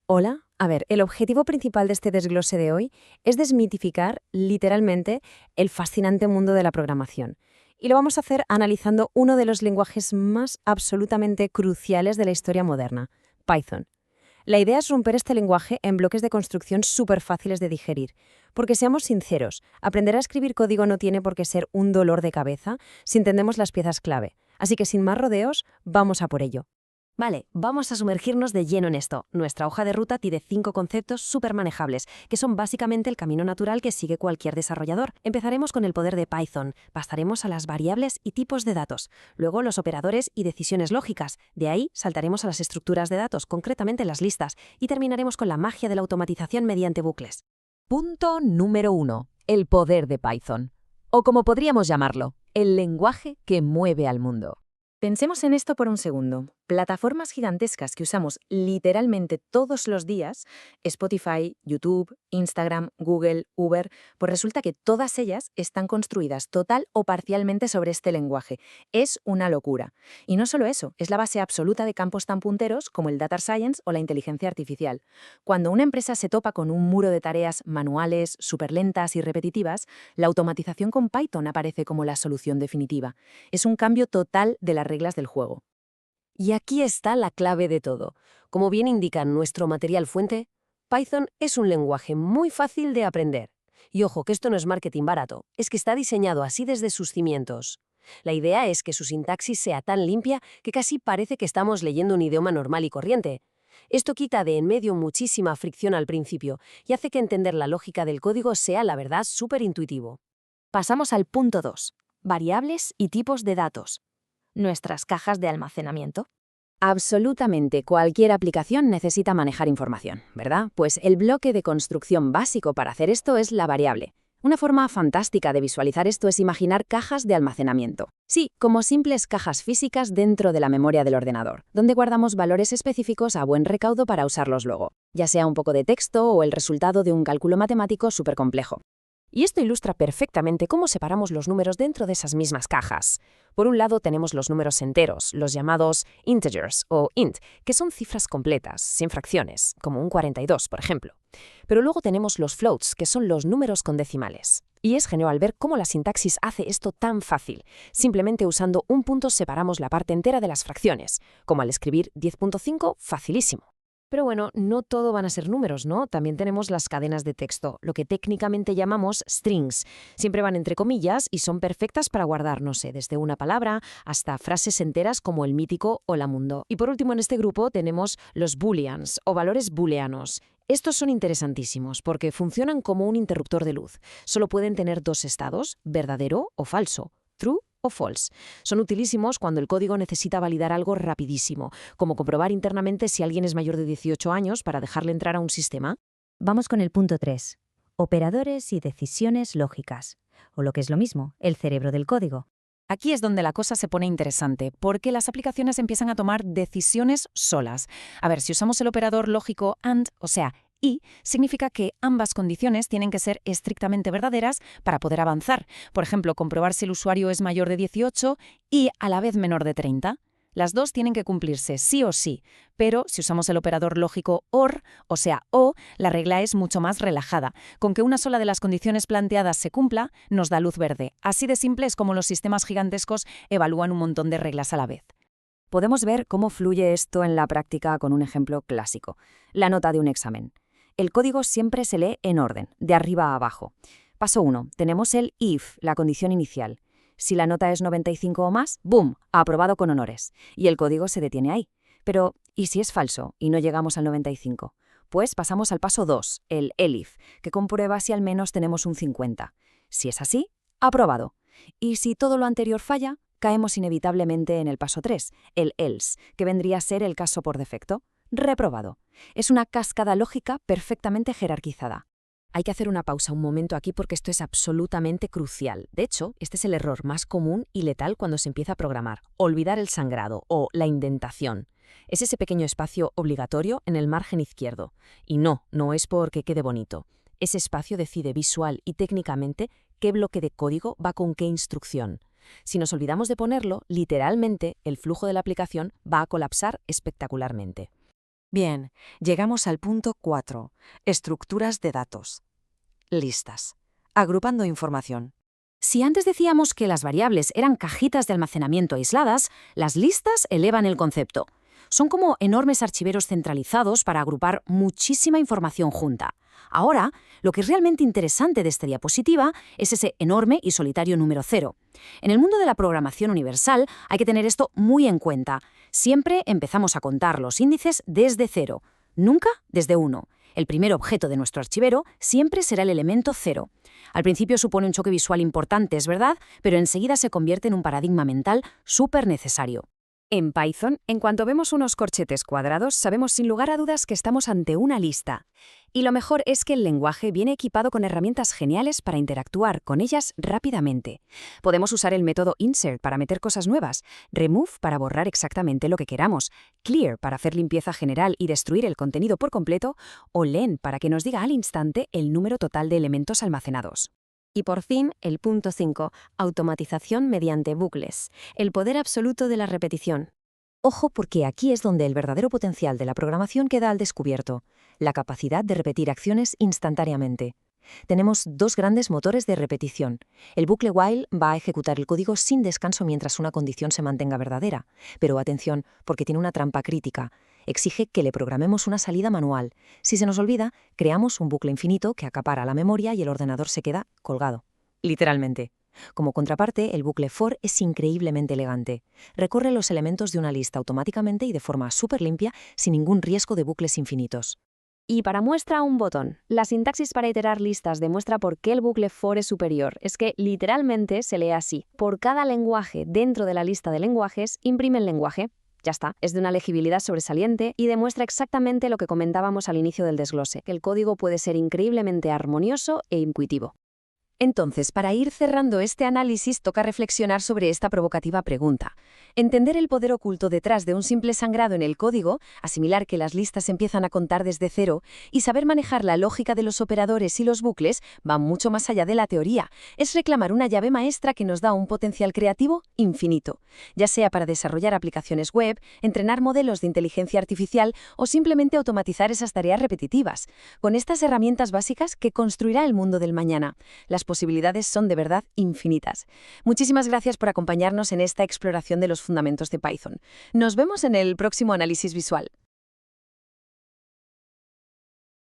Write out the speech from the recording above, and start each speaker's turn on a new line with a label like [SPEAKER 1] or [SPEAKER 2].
[SPEAKER 1] Hola. A ver, el objetivo principal de este desglose de hoy es desmitificar, literalmente, el fascinante mundo de la programación. Y lo vamos a hacer analizando uno de los lenguajes más absolutamente cruciales de la historia moderna, Python. La idea es romper este lenguaje en bloques de construcción súper fáciles de digerir. Porque seamos sinceros, aprender a escribir código no tiene por qué ser un dolor de cabeza si entendemos las piezas clave. Así que sin más rodeos, vamos a por ello.
[SPEAKER 2] Vale, vamos a sumergirnos de lleno en esto. Nuestra hoja de ruta tiene 5 conceptos súper manejables, que son básicamente el camino natural que sigue cualquier desarrollador. Empezaremos con el poder de Python, pasaremos a las variables y tipos de datos, luego los operadores y decisiones lógicas, de ahí saltaremos a las estructuras de datos, concretamente las listas, y terminaremos con la magia de la automatización mediante bucles.
[SPEAKER 3] Punto número 1. El poder de Python. O como podríamos llamarlo, el lenguaje que mueve al mundo.
[SPEAKER 1] Pensemos en esto por un segundo. Plataformas gigantescas que usamos literalmente todos los días, Spotify, YouTube, Instagram, Google, Uber, pues resulta que todas ellas están construidas total o parcialmente sobre este lenguaje. Es una locura. Y no solo eso, es la base absoluta de campos tan punteros como el data science o la inteligencia artificial. Cuando una empresa se topa con un muro de tareas manuales, súper lentas y repetitivas, la automatización con Python aparece como la solución definitiva. Es un cambio total de las reglas del juego.
[SPEAKER 2] Y aquí está la clave de todo. Como bien indica nuestro material fuente, Python es un lenguaje muy fácil de aprender. Y ojo, que esto no es marketing barato, es que está diseñado así desde sus cimientos. La idea es que su sintaxis sea tan limpia que casi parece que estamos leyendo un idioma normal y corriente. Esto quita de en medio muchísima fricción al principio y hace que entender la lógica del código sea, la verdad, súper intuitivo.
[SPEAKER 4] Pasamos al punto 2. Variables y tipos de datos. Nuestras cajas de almacenamiento.
[SPEAKER 3] Absolutamente cualquier aplicación necesita manejar información, ¿verdad? Pues el bloque de construcción básico para hacer esto es la variable. Una forma fantástica de visualizar esto es imaginar cajas de almacenamiento. Sí, como simples cajas físicas dentro de la memoria del ordenador, donde guardamos valores específicos a buen recaudo para usarlos luego, ya sea un poco de texto o el resultado de un cálculo matemático súper complejo.
[SPEAKER 2] Y esto ilustra perfectamente cómo separamos los números dentro de esas mismas cajas. Por un lado tenemos los números enteros, los llamados integers o int, que son cifras completas, sin fracciones, como un 42, por ejemplo. Pero luego tenemos los floats, que son los números con decimales. Y es genial ver cómo la sintaxis hace esto tan fácil. Simplemente usando un punto separamos la parte entera de las fracciones, como al escribir 10.5, facilísimo. Pero bueno, no todo van a ser números, ¿no? También tenemos las cadenas de texto, lo que técnicamente llamamos strings. Siempre van entre comillas y son perfectas para guardar, no sé, desde una palabra hasta frases enteras como el mítico hola mundo. Y por último en este grupo tenemos los booleans o valores booleanos. Estos son interesantísimos porque funcionan como un interruptor de luz. Solo pueden tener dos estados, verdadero o falso, true o false. Son utilísimos cuando el código necesita validar algo rapidísimo, como comprobar internamente si alguien es mayor de 18 años para dejarle entrar a un sistema.
[SPEAKER 5] Vamos con el punto 3. Operadores y decisiones lógicas. O lo que es lo mismo, el cerebro del código.
[SPEAKER 3] Aquí es donde la cosa se pone interesante, porque las aplicaciones empiezan a tomar decisiones solas. A ver, si usamos el operador lógico AND, o sea, y, significa que ambas condiciones tienen que ser estrictamente verdaderas para poder avanzar. Por ejemplo, comprobar si el usuario es mayor de 18 y a la vez menor de 30. Las dos tienen que cumplirse sí o sí, pero si usamos el operador lógico OR, o sea, o, la regla es mucho más relajada. Con que una sola de las condiciones planteadas se cumpla, nos da luz verde. Así de simple es como los sistemas gigantescos evalúan un montón de reglas a la vez.
[SPEAKER 1] Podemos ver cómo fluye esto en la práctica con un ejemplo clásico, la nota de un examen. El código siempre se lee en orden, de arriba a abajo. Paso 1. Tenemos el if, la condición inicial. Si la nota es 95 o más, ¡boom!, aprobado con honores. Y el código se detiene ahí. Pero, ¿y si es falso y no llegamos al 95? Pues pasamos al paso 2, el elif, que comprueba si al menos tenemos un 50. Si es así, aprobado. Y si todo lo anterior falla, caemos inevitablemente en el paso 3, el else, que vendría a ser el caso por defecto. Reprobado. Es una cascada lógica perfectamente jerarquizada. Hay que hacer una pausa un momento aquí porque esto es absolutamente crucial. De hecho, este es el error más común y letal cuando se empieza a programar. Olvidar el sangrado o la indentación. Es ese pequeño espacio obligatorio en el margen izquierdo. Y no es porque quede bonito. Ese espacio decide visual y técnicamente qué bloque de código va con qué instrucción. Si nos olvidamos de ponerlo, literalmente el flujo de la aplicación va a colapsar espectacularmente.
[SPEAKER 2] Bien, llegamos al punto 4. Estructuras de datos. Listas. Agrupando información.
[SPEAKER 1] Si antes decíamos que las variables eran cajitas de almacenamiento aisladas, las listas elevan el concepto. Son como enormes archiveros centralizados para agrupar muchísima información junta. Ahora, lo que es realmente interesante de esta diapositiva es ese enorme y solitario número 0. En el mundo de la programación universal hay que tener esto muy en cuenta. Siempre empezamos a contar los índices desde 0, nunca desde 1. El primer objeto de nuestro archivero siempre será el elemento 0. Al principio supone un choque visual importante, es verdad, pero enseguida se convierte en un paradigma mental súper necesario. En Python, en cuanto vemos unos corchetes cuadrados, sabemos sin lugar a dudas que estamos ante una lista. Y lo mejor es que el lenguaje viene equipado con herramientas geniales para interactuar con ellas rápidamente. Podemos usar el método insert para meter cosas nuevas, remove para borrar exactamente lo que queramos, clear para hacer limpieza general y destruir el contenido por completo, o len para que nos diga al instante el número total de elementos almacenados. Y por fin, el punto 5, automatización mediante bucles, el poder absoluto de la repetición. Ojo, porque aquí es donde el verdadero potencial de la programación queda al descubierto, la capacidad de repetir acciones instantáneamente. Tenemos dos grandes motores de repetición. El bucle while va a ejecutar el código sin descanso mientras una condición se mantenga verdadera. Pero atención, porque tiene una trampa crítica. Exige que le programemos una salida manual. Si se nos olvida, creamos un bucle infinito que acapara la memoria y el ordenador se queda colgado. Literalmente. Como contraparte, el bucle for es increíblemente elegante. Recorre los elementos de una lista automáticamente y de forma súper limpia, sin ningún riesgo de bucles infinitos. Y para muestra un botón. La sintaxis para iterar listas demuestra por qué el bucle for es superior. Es que literalmente se lee así. Por cada lenguaje dentro de la lista de lenguajes, imprime el lenguaje. Ya está, es de una legibilidad sobresaliente y demuestra exactamente lo que comentábamos al inicio del desglose, que el código puede ser increíblemente armonioso e intuitivo. Entonces, para ir cerrando este análisis, toca reflexionar sobre esta provocativa pregunta. Entender el poder oculto detrás de un simple sangrado en el código, asimilar que las listas empiezan a contar desde 0 y saber manejar la lógica de los operadores y los bucles va mucho más allá de la teoría. Es reclamar una llave maestra que nos da un potencial creativo infinito, ya sea para desarrollar aplicaciones web, entrenar modelos de inteligencia artificial o simplemente automatizar esas tareas repetitivas. Con estas herramientas básicas que construirá el mundo del mañana. Las posibilidades son de verdad infinitas. Muchísimas gracias por acompañarnos en esta exploración de los fundamentos de Python. Nos vemos en el próximo análisis visual.